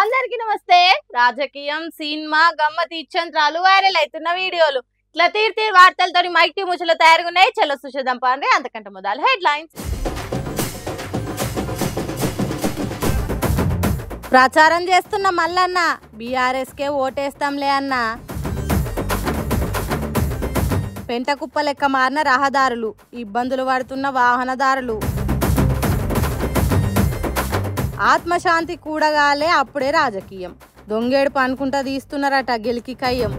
అందరికీ నమస్తే. రాజకీయం, సినిమా, గమ్మతి ఇచ్చంత్రాలు, వైరల్ అవుతున్న వీడియోలు ఇట్లా తీర్తి వార్తలతో మైక్ ముచ్చలు తయారుగున్నాయి. చలో సుషేదం పాండే. అంతకంటే మొదలు హెడ్లైన్స్. ప్రచారం చేస్తున్న మల్లన్న బీఆర్ఎస్కే ఓటేస్తాంలే అన్న. పెంటకుప్ప లెక్క మారిన రహదారులు, ఇబ్బందులు పడుతున్న వాహనదారులు. ఆత్మశాంతి కూడగాలే అప్పుడే రాజకీయం. దొంగేడు పనుకుంటా తీస్తున్నారట గెలికి కయ్యం.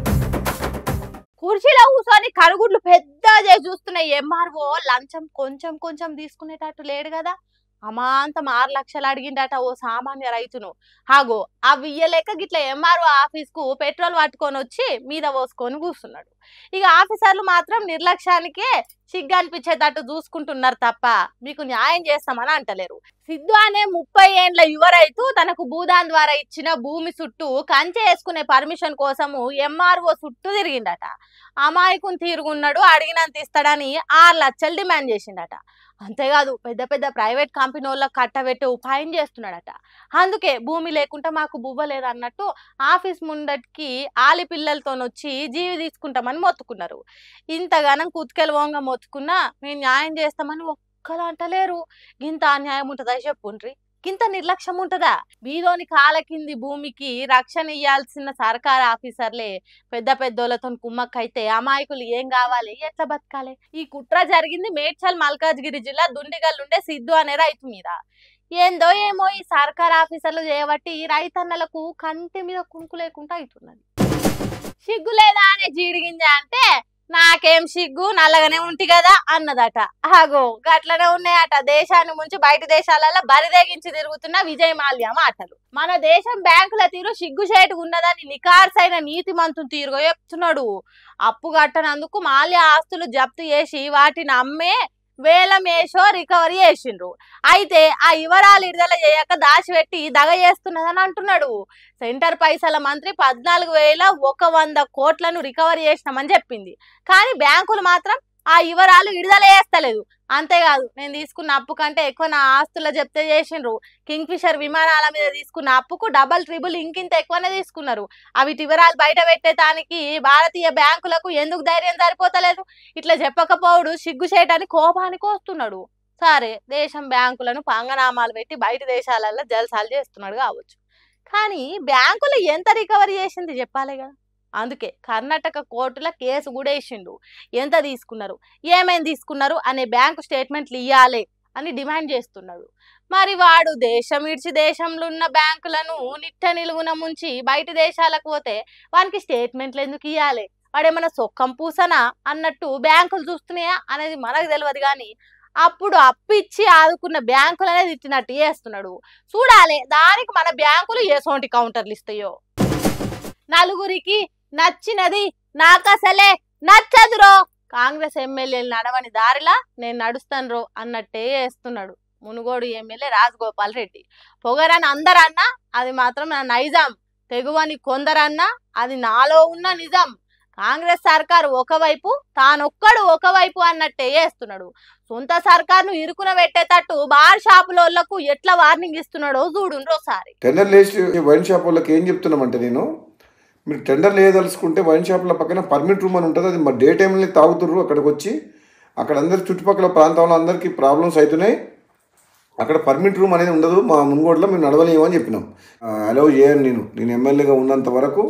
కుర్చీలో కూర్చొని కరుగుడ్లు పెద్ద చేసి చూస్తున్న ఎంఆర్ఓ లంచం కొంచెం కొంచెం తీసుకునేటట్టు లేడు కదా. అమాంతం 6 లక్షలు అడిగిండట ఓ సామాన్య రైతును. హాగో అవి ఇయ్యలేక గిట్ల ఎంఆర్ఓ ఆఫీస్ కు పెట్రోల్ పట్టుకొని వచ్చి మీద పోసుకొని కూర్చున్నాడు. ఇక ఆఫీసర్లు మాత్రం నిర్లక్ష్యానికే సిగ్గు అనిపించేటట్టు చూసుకుంటున్నారు తప్ప మీకు న్యాయం చేస్తామని అంటలేరు. సిద్ధు అనే 30 ఏండ్ల యువ రైతు తనకు భూదాన్ ద్వారా ఇచ్చిన భూమి చుట్టూ కంచె వేసుకునే పర్మిషన్ కోసము ఎంఆర్ఓ చుట్టూ తిరిగిండట. అమాయకుని తీరుగున్నాడు, అడిగినంత ఇస్తాడని 6 లక్షలు డిమాండ్ చేసిండట. అంతేకాదు పెద్ద పెద్ద ప్రైవేట్ కంపెనీ వాళ్ళకి కట్టబెట్టే ఉపాయం చేస్తున్నాడట. అందుకే భూమి లేకుండా మాకు బువ్వలేదు అన్నట్టు ఆఫీస్ ముందటికి ఆలి పిల్లలతో వచ్చి జీవి తీసుకుంటామని మొత్తుకున్నారు. ఇంతగానం కుతుకెలు వంగ మొత్తుకున్నా మేము న్యాయం చేస్తామని ఒక్కరు అంటలేరు. ఇంత అన్యాయం ఉంటుందా చెప్పుండ్రి? ఇంత నిర్లక్ష్యం ఉంటుందా? బీదోని కాల కింది భూమికి రక్షణ ఇయ్యాల్సిన సర్కార్ ఆఫీసర్లే పెద్ద పెద్దోళ్ళతో కుమ్మక్కైతే అమాయకులు ఏం కావాలి, ఎట్లా బతకాలి? ఈ కుట్ర జరిగింది మేడ్చల్ మల్కాజ్గిరి జిల్లా దుండిగల్లుండే సిద్ధు అనే రైతు మీద. ఏందో ఏమో ఈ సర్కార్ ఆఫీసర్లు చేయబట్టి రైతన్నలకు కంటి మీద కునుకు లేకుండా అవుతున్నది. సిగ్గు లేదా అనే జీడిగింజ అంటే నాకేం సిగ్గు, నల్లగానే ఉంటి కదా అన్నదట. ఆగో గట్లనే ఉన్నాయట దేశాన్ని ముంచి బయట దేశాలలో బరిదేగించి తిరుగుతున్న విజయ్ మాల్యా మాటలు. మన దేశం బ్యాంకుల తీరు సిగ్గుచేటు ఉన్నదని నికార్సైన నీతి మంత్రులు తీరుగా చెప్తున్నాడు. అప్పు కట్టనందుకు మాల్యా ఆస్తులు జప్తు చేసి వాటిని అమ్మే వేలమేషో రికవరీ చేసిండ్రు. అయితే ఆ వివరాలు విడుదల చేయక దాచిపెట్టి దగ చేస్తున్నదని అంటున్నాడు. సెంటర్ పైసల మంత్రి 14,100 కోట్లను రికవరీ చేసినామని చెప్పింది. కానీ బ్యాంకులు మాత్రం ఆ వివరాలు విడుదల చేస్తలేదు. అంతేకాదు నేను తీసుకున్న అప్పు కంటే ఎక్కువ నా ఆస్తుల జప్తే చేసిండ్రు. కింగ్ ఫిషర్ విమానాల మీద తీసుకున్న అప్పుకు డబల్ ట్రిబుల్ ఇంకింత ఎక్కువనే తీసుకున్నారు. అవి వివరాలు బయట పెట్టేదానికి భారతీయ బ్యాంకులకు ఎందుకు ధైర్యం సరిపోతలేదు? ఇట్లా చెప్పకపోవడు సిగ్గు చేయటాన్ని కోపానికి వస్తున్నాడు. సరే దేశం బ్యాంకులను పంగనామాలు పెట్టి బయట దేశాలలో జల్సాలు చేస్తున్నాడు కావచ్చు, కానీ బ్యాంకులు ఎంత రికవరీ చేసింది చెప్పాలి కదా. అందుకే కర్ణాటక కోర్టుల కేసు కూడా వేసిండు. ఎంత తీసుకున్నారు, ఏమేమి తీసుకున్నారు అనే బ్యాంకు స్టేట్మెంట్లు ఇవ్వాలి అని డిమాండ్ చేస్తున్నాడు. మరి వాడు దేశం ఇడిచి దేశంలో ఉన్న బ్యాంకులను నిట్ట నిలువున ముంచి బయట దేశాలకు పోతే వానికి స్టేట్మెంట్లు ఎందుకు ఇవ్వాలి? వాడేమన్నా సొక్కం పూసనా అన్నట్టు బ్యాంకులు చూస్తున్నాయా అనేది మనకు తెలియదు. కానీ అప్పుడు అప్పిచ్చి ఆదుకున్న బ్యాంకులు అనేది ఇచ్చినట్టు చేస్తున్నాడు. చూడాలి దానికి మన బ్యాంకులు ఏసోంటి కౌంటర్లు ఇస్తాయో. నలుగురికి నచ్చినది నాకసలే నచ్చదురో, కాంగ్రెస్ ఎమ్మెల్యేలు నడవని దారిలా నేను నడుస్తాను అన్నట్టే చేస్తున్నాడు మునుగోడు ఎమ్మెల్యే రాజగోపాల్ రెడ్డి. పొగరని అందరన్నా అది మాత్రం నా నైజాం, తెగువని కొందరన్నా అది నాలో ఉన్న నిజం. కాంగ్రెస్ సర్కారు ఒకవైపు తానొక్కడు ఒకవైపు అన్నట్టే చేస్తున్నాడు. సొంత సర్కారును ఇరుకున పెట్టేటట్టు బార్ షాపులకు ఎట్లా వార్నింగ్ ఇస్తున్నాడో చూడుండ్రు ఒకసారి. టెండర్ లేచి వైన్ షాప్ వాళ్ళకి ఏం చెప్తున్నామంటే, నేను మీరు టెండర్ లేదలుచుకుంటే వైన్ షాప్ల పక్కన పర్మిట్ రూమ్ అని ఉంటుంది. అది మా డే టైంలో తాగుతుర్రు. అక్కడికి వచ్చి అక్కడ అందరి చుట్టుపక్కల ప్రాంతంలో అందరికీ ప్రాబ్లమ్స్ అవుతున్నాయి. అక్కడ పర్మిట్ రూమ్ అనేది ఉండదు. మా మునుగోడులో మేము నడవలేము అని చెప్పినాం. అలౌ చేయను. నేను ఎమ్మెల్యేగా ఉన్నంత వరకు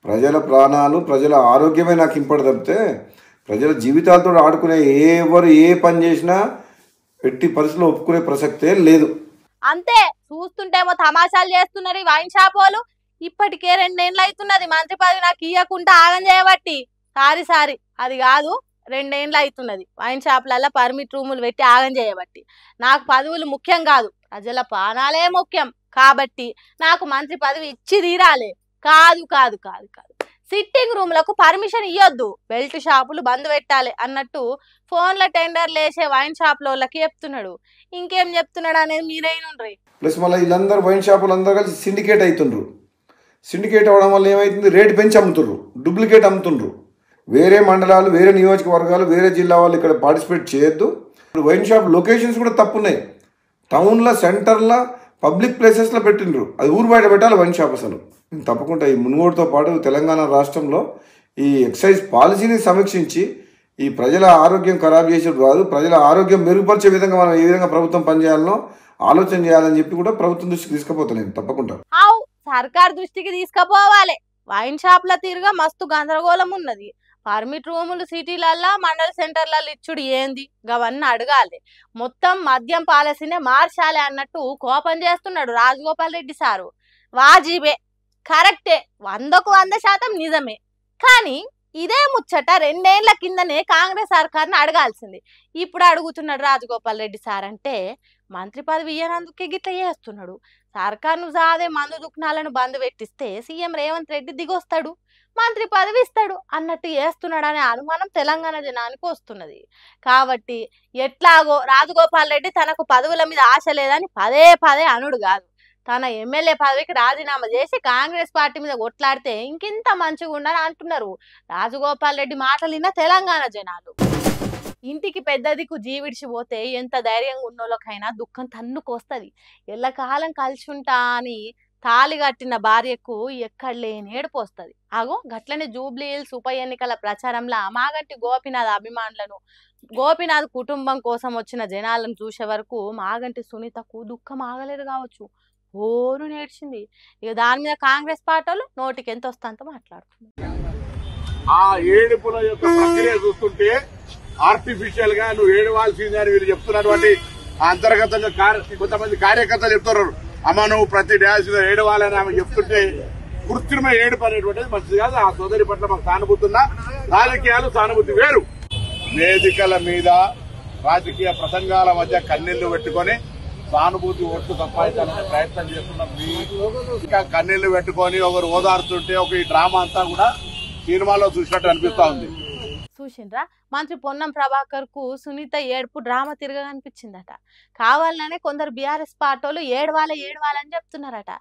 ప్రజల ప్రాణాలు, ప్రజల ఆరోగ్యమే నాకు ఇంపడి తప్పితే ప్రజల జీవితాలతో ఆడుకునే ఎవరు ఏ పని చేసినా ఎట్టి పరిస్థితుల్లో ఒప్పుకునే ప్రసక్తే లేదు. అంతే చూస్తుంటేమో తమాషాలు చేస్తున్నారు ఈ వైన్ షాప్ వాళ్ళు. ఇప్పటికే 2 ఏళ్ళు అవుతున్నది మంత్రి పదవి నాకు ఇయ్యకుండా ఆగం చేయబట్టి. సారీ అది కాదు, 2 ఏళ్ళు అవుతున్నది వైన్ షాప్లలో పర్మిట్ రూములు పెట్టి ఆగం చేయబట్టి. నాకు పదవులు ముఖ్యం కాదు, ప్రజల ప్రాణాలే ముఖ్యం. కాబట్టి నాకు మంత్రి పదవి ఇచ్చి తీరాలి. కాదు కాదు కాదు కాదు సిట్టింగ్ రూమ్లకు పర్మిషన్ ఇవ్వద్దు, బెల్ట్ షాపులు బంద్ పెట్టాలి అన్నట్టు ఫోన్ల టెండర్లు వేసే వైన్ షాప్ల వాళ్ళకి చెప్తున్నాడు. ఇంకేం చెప్తున్నాడు అనేది మీరేనుండ్రి. ప్లస్ మళ్ళీ వీళ్ళందరూ వైన్ షాపులు అందరూ కలిసి సిండికేట్ అవుతుండ్రు. సిండికేట్ అవ్వడం వల్ల ఏమవుతుంది, రేటు పెంచి అమ్ముతుండ్రు, డూప్లికేట్ అమ్ముతుండ్రు. వేరే మండలాలు, వేరే నియోజకవర్గాలు, వేరే జిల్లా వాళ్ళు ఇక్కడ పార్టిసిపేట్ చేయొద్దు. వైన్ షాప్ లొకేషన్స్ కూడా తప్పున్నాయి. టౌన్లో సెంటర్లో పబ్లిక్ ప్లేసెస్లో పెట్టిండ్రు, అది ఊరు బయట పెట్టాలి వైన్ షాప్. అసలు తప్పకుండా ఈ మునుగోడుతో పాటు తెలంగాణ రాష్ట్రంలో ఈ ఎక్సైజ్ పాలసీని సమీక్షించి ఈ ప్రజల ఆరోగ్యం ఖరాబ్ చేసేది కాదు, ప్రజల ఆరోగ్యం మెరుగుపరిచే విధంగా మనం ఏ విధంగా ప్రభుత్వం పనిచేయాలనో ఆలోచన చేయాలని చెప్పి కూడా ప్రభుత్వం దృష్టికి తీసుకుపోతాను తప్పకుండా. సర్కార్ దృష్టికి తీసుకుపోవాలి. వైన్ షాప్ల తీరుగా మస్తు గందరగోళం ఉన్నది. పర్మిట్ రూములు సిటీలల్లా మండల సెంటర్లలో ఇచ్చుడు ఏంది గవన్నీ అడగాలి. మొత్తం మద్యం పాలసీనే మార్చాలి అన్నట్టు కోపం చేస్తున్నాడు రాజగోపాల్ రెడ్డి సారు. వాజీబే, కరెక్టే, 100% నిజమే. కానీ ఇదే ముచ్చట 2 ఏళ్ల కిందనే కాంగ్రెస్ సర్కార్ని అడగాల్సింది. ఇప్పుడు అడుగుతున్నాడు రాజగోపాల్ రెడ్డి సార్. అంటే మంత్రి పదవి ఇయ్యనందుకే గిట్ల చేస్తున్నాడు. సర్కార్ను సాదే మందు దుకాణాలను బంద్ పెట్టిస్తే సీఎం రేవంత్ రెడ్డి దిగొస్తాడు, మంత్రి పదవి ఇస్తాడు అన్నట్టు చేస్తున్నాడు అనే అనుమానం తెలంగాణ జనానికి వస్తున్నది. కాబట్టి ఎట్లాగో రాజగోపాల్ రెడ్డి తనకు పదవుల మీద ఆశ లేదని పదే పదే అనుడు కాదు, తన ఎమ్మెల్యే పదవికి రాజీనామా చేసి కాంగ్రెస్ పార్టీ మీద కొట్లాడితే ఇంకింత మంచిగా ఉండని అంటున్నారు రాజగోపాల్ రెడ్డి మాటలు విన్న తెలంగాణ జనాలు. ఇంటికి పెద్ద దిక్కు జీవిడిచిపోతే ఎంత ధైర్యంగా ఉన్నోళ్ళకైనా దుఃఖం తన్నుకొస్తుంది. ఎల్లకాలం కలిసి ఉంటా అని తాళి కట్టిన భార్యకు ఎక్కడ లేని ఏడుపు వస్తుంది. అగో గట్లనే జూబ్లీ హిల్స్ ఉప ఎన్నికల ప్రచారంలో మాగంటి గోపీనాథ్ అభిమానులను, గోపీనాథ్ కుటుంబం కోసం వచ్చిన జనాలను చూసే వరకు మాగంటి సునీతకు దుఃఖం ఆగలేదు కావచ్చు, ఓరు నేర్చింది. ఇక దాని మీద కాంగ్రెస్ పార్టీలు నోటికి ఎంత వస్తుందో మాట్లాడుతుంది. ఆ ఏడుపుల యొక్క ప్రక్రియ చూస్తుంటే ఆర్టిఫిషియల్ గా నువ్వు ఏడవాల్సిందే అని వీళ్ళు చెప్తున్నటువంటి అంతర్గతంగా కొంతమంది కార్యకర్తలు చెప్తున్నారు, అమ్మ నువ్వు ప్రతి డ్యాన్స్ ఏడవాలని ఆమె చెప్తుంటే కృత్రిమ ఏడుపు అనేటువంటిది మంచిది కాదు. ఆ సోదరి పట్ల మాకు సానుభూతున్నా, రాజకీయాలు సానుభూతి వేరు. వేదికల మీద రాజకీయ ప్రసంగాల మధ్య కన్నీళ్లు పెట్టుకొని సానుభూతి ఓట్లు సంపాదించాలనే ప్రయత్నం చేస్తున్నాం. ఇంకా కన్నీళ్లు పెట్టుకొని ఒకరు ఓదారుతుంటే ఒక ఈ డ్రామా అంతా కూడా సినిమాలో చూసినట్టు అనిపిస్తా ఉంది. చూసిండ్రా, మంత్రి పొన్నం ప్రభాకర్ కు సునీత ఏడుపు డ్రామా తిరగా అనిపించిందట. కావాలనే కొందరు బీఆర్ఎస్ పార్టీలు ఏడవాలని చెప్తున్నారట.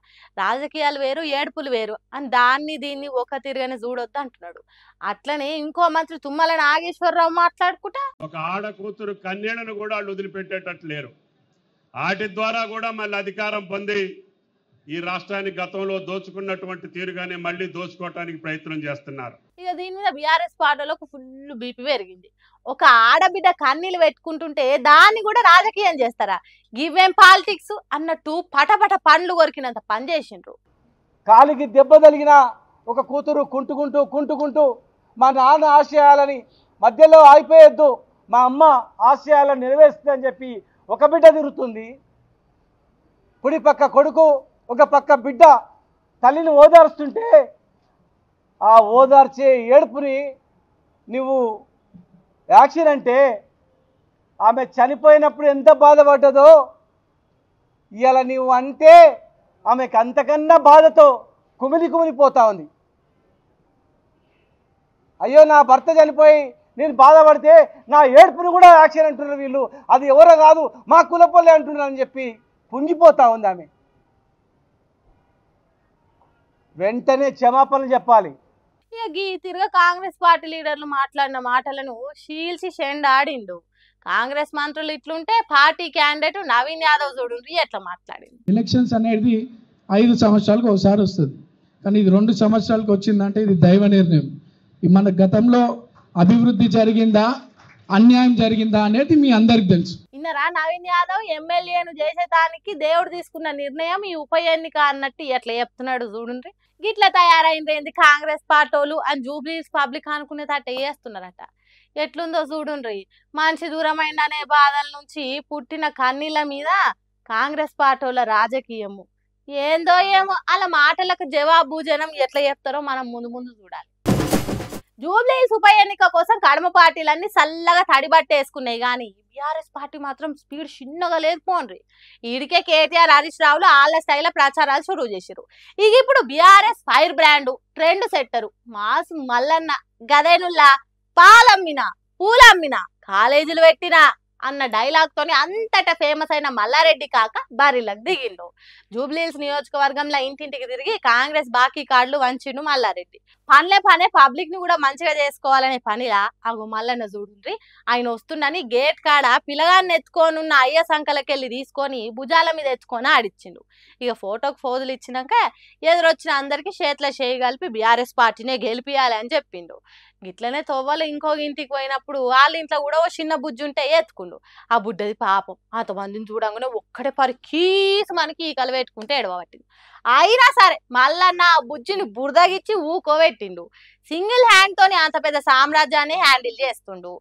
రాజకీయాలు వేరు, ఏడుపులు వేరు అని దాన్ని దీన్ని ఒక తిరగని చూడొద్దు అంటున్నాడు. అట్లనే ఇంకో మంత్రి తుమ్మల నాగేశ్వరరావు మాట్లాడుకుంటా ఒక ఆడ కూతురు కన్యలను కూడా వాళ్ళు వదిలిపెట్టేటట్లు లేరు. వాటి ద్వారా కూడా మళ్ళీ అధికారం పొంది ఈ రాష్ట్రాన్ని గతంలో దోచుకున్నటువంటి తీరుగానే మళ్ళీ దోచుకోవటానికి ప్రయత్నం చేస్తున్నారు. ఇక దీని మీద బీఆర్ఎస్ పార్టీలకు ఫుల్ బీపీ పెరిగింది. ఒక ఆడబిడ్డ కన్నీళ్ళు పెట్టుకుంటుంటే దాన్ని కూడా రాజకీయం చేస్తారా, గివేం పాలిటిక్స్ అన్నట్టు పటపట పండ్లు కొరికినంత పని చేసిండ్రు. కాలికి దెబ్బ తగిలిన ఒక కూతురు కుంటుకుంటూ మా నాన్న ఆశయాలని మధ్యలో ఆగిపోయొద్దు, మా అమ్మ ఆశయాలను నెరవేరుస్తుందని చెప్పి ఒక బిడ్డ తిరుగుతుంది. కుడి పక్క కొడుకు, ఒక పక్క బిడ్డ తల్లిని ఓదార్స్తుంటే ఆ ఓదార్చే ఏడుపుని నువ్వు యాక్షన్ అంటే ఆమె చనిపోయినప్పుడు ఎంత బాధపడ్డదో ఇవాళ నువ్వు అంటే ఆమెకు అంతకన్నా బాధతో కుమిలిపోతా ఉంది. అయ్యో నా భర్త చనిపోయి నేను బాధపడితే నా ఏడుపుని కూడా యాక్షన్ అంటున్నారు వీళ్ళు, అది ఎవరో కాదు మా కులపల్లె అంటున్నారు అని చెప్పి పుంగిపోతా ఉంది ఆమె. వెంటనే క్షమాపణలు చెప్పాలి. ఇక ఈ తిరగ కాంగ్రెస్ పార్టీ లీడర్లు మాట్లాడిన మాటలను షీల్చి షెండాడిండు. కాంగ్రెస్ మంత్రులు ఇట్లుంటే పార్టీ క్యాండిడేట్ నవీన్ యాదవ్ చూడండి ఎట్లా మాట్లాడింది. ఎలక్షన్స్ అనేది 5 సంవత్సరాలకు ఒకసారి వస్తుంది, కానీ ఇది 2 సంవత్సరాలకు వచ్చిందంటే ఇది దైవ నిర్ణయం. మన గతంలో అభివృద్ధి జరిగిందా అన్యాయం జరిగిందా అనేది మీ అందరికి తెలుసు. ఇన్నరా, నవీన్ యాదవ్ ఎమ్మెల్యేను చేసేదానికి దేవుడు తీసుకున్న నిర్ణయం ఈ ఉప ఎన్నిక అన్నట్టు ఎట్లా చెప్తున్నాడు చూడండి. గిట్లా తయారైంది కాంగ్రెస్ పార్టీలు అని జూబ్లీ పబ్లిక్ అనుకునేటట్టు చేస్తున్నారట. ఎట్లుందో చూడుండ్రి, మనిషి దూరమైందనే బాధల నుంచి పుట్టిన కన్నీళ్ళ మీద కాంగ్రెస్ పార్టీల రాజకీయము ఏందో ఏమో. అలా మాటలకు జవాబు జనం ఎట్లా చెప్తారో మనం ముందు చూడాలి. జూబ్లీ ఉప ఎన్నిక కోసం కడమ పార్టీలన్నీ చల్లగా తడిబట్టేసుకున్నాయి, కానీ బీఆర్ఎస్ పార్టీ మాత్రం స్పీడ్ చిన్నగా లేదు పోండ్రి. ఈడికే కేటీఆర్ హరీష్ రావులు వాళ్ళ స్టైల్ ప్రచారాలు షురూ చేశారు. ఇక ఇప్పుడు BRS fire brand trend setter mass Mallanna గదేనుల్లా పాలమ్మినా పూలమ్మినా కాలేజీలు పెట్టినా అన్న డైలాగ్ తోని అంతటా ఫేమస్ అయిన మల్లారెడ్డి కాక బరిలకు దిగిండు. జూబ్లీహిల్స్ నియోజకవర్గంలో ఇంటింటికి తిరిగి కాంగ్రెస్ బాకీ కార్డులు వంచిండు మల్లారెడ్డి. పనే పబ్లిక్ ని కూడా మంచిగా చేసుకోవాలనే పనిలా అగు మల్లన్న చూడుండ్రి ఆయన వస్తుండని గేట్ కాడ పిల్లగాన్ని ఎత్తుకోనున్న అయ్య సంకలకెళ్ళి తీసుకొని భుజాల మీద ఎత్తుకొని ఆడిచ్చిండు. ఇక ఫోటోకి ఫోజులు ఇచ్చినాక ఎదురొచ్చిన అందరికి చేతిలో చేయి కలిపి బీఆర్ఎస్ పార్టీనే గెలిపియాలి అని చెప్పిండు. గిట్లనే తోవ్వలు ఇంకో ఇంటికి పోయినప్పుడు వాళ్ళ ఇంట్లో కూడా ఓ చిన్న బుజ్జి ఉంటే ఎత్తుకుండు. ఆ బుడ్డది పాపం అంతమందిని చూడంగానే ఒక్కడే కీసు మనకి ఈకలు పెట్టుకుంటే ఎడవబట్టింది. అయినా సరే మల్లన్న ఆ బుజ్జిని బురదగిచ్చి ఊకోబెట్టిండు. సింగిల్ హ్యాండ్ తోని అంత పెద్ద సామ్రాజ్యాన్ని హ్యాండిల్ చేస్తుండు.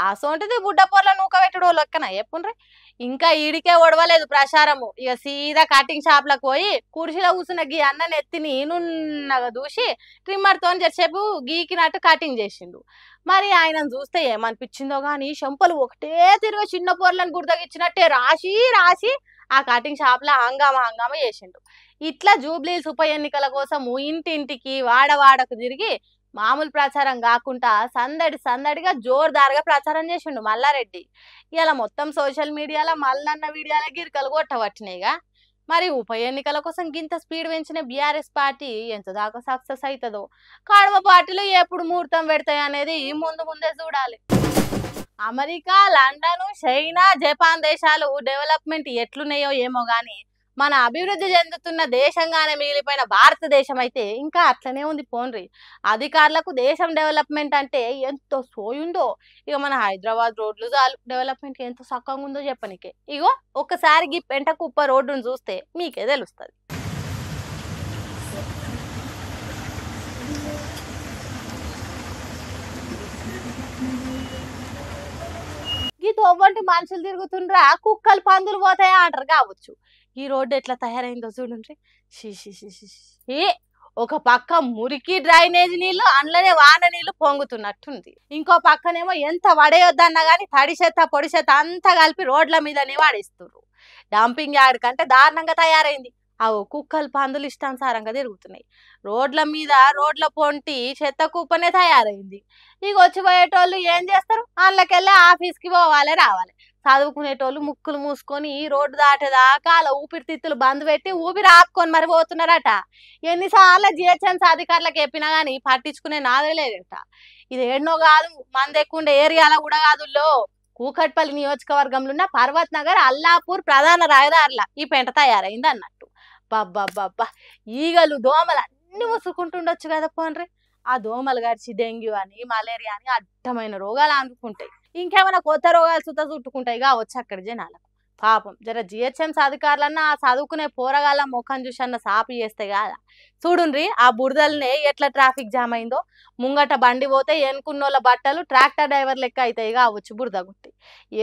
ఆ సొంటిది బుడ్డ పొరలో నూకబెట్టుడు లెక్కన చెప్పుండ్రి. ఇంకా ఈడికే ఒడవలేదు ప్రచారము. ఇక సీదా కటింగ్ షాప్ లకు పోయి కుర్చీలో కూర్చున్న గీ అన్న నెత్తిని నున్నగా దూసి ట్రిమ్మర్ తోని చేసేపు గీకినట్టు కటింగ్ చేసిండు. మరి ఆయనను చూస్తే ఏమనిపించిందో గాని చెంపలు ఒకటే తిరిగి చిన్న పొరలను గుర్తగిచ్చినట్టే రాసి రాసి ఆ కటింగ్ షాప్ లో హంగామా చేసిండు. ఇట్లా జూబ్లీహిల్స్ ఉప ఎన్నికల కోసం ఇంటింటికి వాడవాడకు తిరిగి మామూలు ప్రచారం కాకుండా సందడిగా జోరుదారుగా ప్రచారం చేసిండు మల్లారెడ్డి. ఇలా మొత్తం సోషల్ మీడియాలో మల్లన్న వీడియోల గిరికలు కొట్టబట్టినాయిగా. మరి ఉప ఎన్నికల కోసం గింత స్పీడ్ పెంచిన బీఆర్ఎస్ పార్టీ ఎంత దాకా సక్సెస్ అవుతుందో, కడమ పార్టీలు ఎప్పుడు ముహూర్తం పెడతాయి అనేది ముందే చూడాలి. అమెరికా, లండన్, చైనా, జపాన్ దేశాలు డెవలప్మెంట్ ఎట్లున్నాయో ఏమో గాని మన అభివృద్ధి చెందుతున్న దేశంగానే మిగిలిపోయిన భారతదేశం అయితే ఇంకా అట్లనే ఉంది పోన్రి. అధికారులకు దేశం డెవలప్మెంట్ అంటే ఎంతో సోయుందో. ఇక మన హైదరాబాద్ రోడ్లు చాలు డెవలప్మెంట్ ఎంతో చక్కగా ఉందో చెప్పనికే. ఇగో ఒక్కసారి పెంట కుప్ప రోడ్డును చూస్తే మీకే తెలుస్తుంది. ఈ తోవంటి మనుషులు తిరుగుతుండ్రా కుక్కలు పందులు పోతాయా అంటారు కావచ్చు. ఈ రోడ్డు ఎట్లా తయారైందో చూడండి. ఒక పక్క మురికి డ్రైనేజ్ నీళ్లు, అందులోనే వాన నీళ్లు పొంగుతున్నట్టుంది. ఇంకో పక్కనేమో ఎంత వడేయొద్దన్నా గానీ తడి చెత్త పొడి చెత్త అంతా కలిపి రోడ్ల మీదనే వాడేస్తున్నారు. డంపింగ్ యార్డ్ కంటే దారుణంగా తయారైంది. కుక్కలు పందులు ఇష్టానుసారంగా తిరుగుతున్నాయి. రోడ్ల మీద రోడ్ల పొంటి చెత్త కుప్పనే తయారైంది. ఇక వచ్చి పోయేటోళ్ళు ఏం చేస్తారు? అందులోకెళ్ళి ఆఫీస్కి పోవాలి రావాలి. చదువుకునేటోళ్ళు ముక్కులు మూసుకొని రోడ్డు దాటేదాకా అలా ఊపిరితిత్తులు బంద్ పెట్టి ఊపిరి ఆపుకొని మరి పోతున్నారట. ఎన్నిసార్లు జిహెచ్ఎంసీ అధికారులకు చెప్పినా గానీ పట్టించుకునే నాదే లేదట. ఇది ఏడనో కాదు, మంది ఎక్కువ ఉండే ఏరియాలో కూడా కాదుల్లో. కూకట్పల్లి నియోజకవర్గంలో ఉన్న పర్వత్ నగర్, అల్లాపూర్ ప్రధాన రహదారుల ఈ పెంట తయారైంది అన్నట్టు. బాబ్బా ఈగలు దోమలు అన్ని ముసుకుంటుండొచ్చు కదా పోన్రి. ఆ దోమలు గడిచి డెంగ్యూ అని మలేరియా అని అడ్డమైన రోగాలు అందుకుంటాయి. ఇంకేమైనా కొత్త రోగాలు చుట్టుకుంటాయి కావచ్చు అక్కడ జనాలకు. పాపం జర జిహెచ్ఎంసీ అధికారులన్నా ఆ చదువుకునే పోరగాళ్ళ ముఖం చూసన్న సాపు చేస్తే కాదా. చూడుండ్రి ఆ బురదలనే ఎట్లా ట్రాఫిక్ జామ్ అయిందో. ముంగట బండి పోతే ఎనుకున్నోళ్ళ బట్టలు ట్రాక్టర్ డ్రైవర్ లెక్క అవుతాయి కావచ్చు బురద గుట్టి.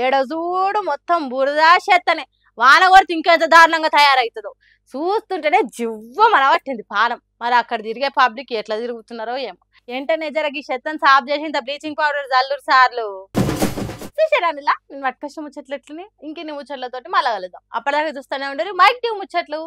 ఏడ చూడు మొత్తం బురద చెత్తనే. వాన కొడితే ఇంకెంత దారుణంగా తయారవుతుందో చూస్తుంటేనే జివ్వ మనబట్టింది పానం. మరి అక్కడ తిరిగే పబ్లిక్ ఎట్లా తిరుగుతున్నారో ఏమో. వెంటనే జరగి చెత్తను సాఫ్ చేసి ఇంత బ్లీచింగ్ పౌడర్ జల్లురు సార్లు. చూసారానిలా నేను పట్టుకొచ్చిన ముచ్చట్లు ఎట్లని ఇంకెన్ని ముచ్చట్లతోటి మళ్ళా కలుద్దాం. అప్పటిదాకా చూస్తూనే ఉండరు మైక్ టీవ్ ముచ్చట్లు.